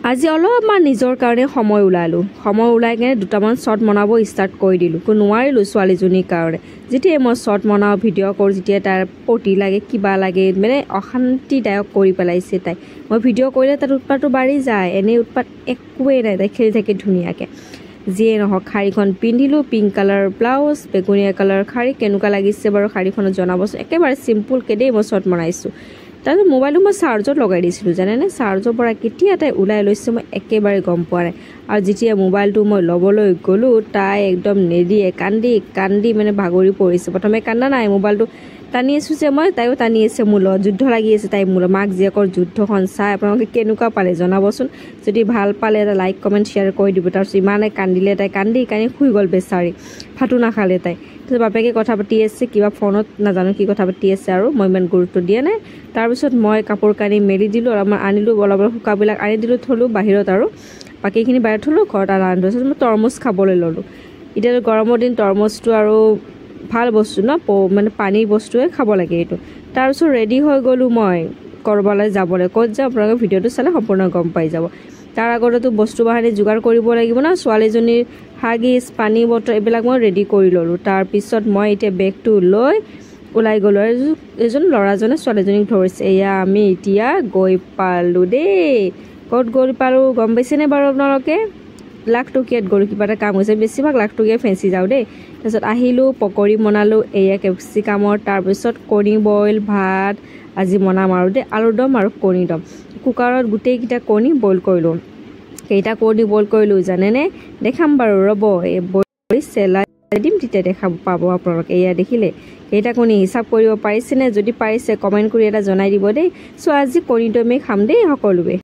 আজি অলপমান নিজৰ কাৰণে সময় ওলালোঁ কিনে দুটামান শ্বৰ্ট বনাব ষ্টাৰ্ট কৰি দিলোঁ নোৱাৰিলোঁ ছোৱালীজনীৰ কাৰণে যেতিয়া মই শ্বৰ্ট বনাওঁ ভিডিঅ' কৰোঁ যেতিয়া তাৰ পটি লাগে কিবা লাগে মানে অশান্তিদায়ক কৰি পেলাইছে তাই মই ভিডিঅ' কৰিলে তাত উৎপাতটো বাঢ়ি যায় এনে উৎপাত একোৱেই নাই তাই খেলি থাকে ধুনীয়াকৈ যিয়ে নহওক শাড়ীখন পিন্ধিলোঁ পিংক কালাৰ ব্লাউজ বেগুনীয়া কালাৰ শাড়ী কেনেকুৱা লাগিছে বাৰু শাড়ীখনত জনাবচোন একেবাৰে চিম্পুলকৈ দেই মই শ্বৰ্ট বনাইছোঁ তাৰপিছত মোবাইলটো মই চাৰ্জত লগাই দিছিলোঁ জানেনে চাৰ্জৰ পৰা কেতিয়া তাই ওলাই লৈছে মই একেবাৰে গম পোৱা নাই আৰু যেতিয়া মোবাইলটো মই ল'বলৈ গ'লোঁ তাই একদম নেদিয়ে কান্দি মানে ভাগৰি পৰিছে প্ৰথমে কান্দা নাই মোবাইলটো টানি আছোঁ যে মই তাইও টানি আছে মোৰ লগত যুদ্ধ লাগি আছে তাই মোৰ মাক জীয়েকৰ যুদ্ধখন চাই আপোনালোকে কেনেকুৱা পালে জনাবচোন যদি ভাল পালে এটা লাইক কমেণ্ট শ্বেয়াৰ কৰি দিব তাৰপিছত ইমানে কান্দিলে তাই কান্দি শুই গ'ল বেচাৰি ভাতো নাখালে তাই তাৰপিছত বাপেকে কথা পাতি আছে কিবা ফোনত নাজানো কি কথা পাতি আছে আৰু মই ইমান গুৰুত্ব দিয়া নাই তাৰপিছত মই কাপোৰ কানি মেলি দিলোঁ অলপমান আনিলোঁ অলপ শুকাবিলাক আনি দিলোঁ থলোঁ বাহিৰত আৰু বাকীখিনি বাহিৰত থলোঁ ঘৰত আৰু আনি থৈছোঁ মই তৰমুজ খাবলৈ ল'লোঁ এতিয়াতো গৰমৰ দিন তৰমুজটো আৰু ভাল বস্তু ন মানে পানীৰ বস্তুৱে খাব লাগে এইটো তাৰপিছত ৰেডি হৈ গ'লোঁ মই ক'ৰবালৈ যাবলৈ ক'ত যাওঁ আপোনালোকে ভিডিঅ'টো চালে সম্পূৰ্ণ গম পাই যাব তাৰ আগতেতো বস্তু বাহানি যোগাৰ কৰিব লাগিব ন ছোৱালীজনীৰ হাগিছ পানী বটল এইবিলাক মই ৰেডি কৰি ল'লোঁ তাৰপিছত মই এতিয়া বেগটো লৈ ওলাই গ'লোঁ আৰু এজন ল'ৰাজনে ছোৱালীজনীক ধৰিছে এয়া আমি এতিয়া গৈ পালোঁ দেই ক'ত গৈ পালোঁ গম পাইছেনে বাৰু আপোনালোকে লাখটকীয়াত গ'লোঁ কিবা এটা কাম হৈছে বেছিভাগ লাখটকীয়া ফেঞ্চি যাওঁ দেই তাৰপিছত আহিলোঁ পকৰি বনালোঁ এয়া কেপচিকামৰ তাৰপিছত কণী বইল ভাত আজি বনাম আৰু দেই আলুৰ দম আৰু কণী দম কুকাৰত গোটেইকেইটা কণী বইল কৰিলোঁ কেইটা কণী বইল কৰিলোঁ জানেনে দেখাম বাৰু ৰ'ব এই বইল কৰি চেলাই দিম তেতিয়া দেখা পাব আপোনালোকে এয়া দেখিলে কেইটা কণী হিচাপ কৰিব পাৰিছেনে যদি পাৰিছে কমেণ্ট কৰি এটা জনাই দিব দেই চ' আজি কণী দমেই খাম দেই সকলোৱে।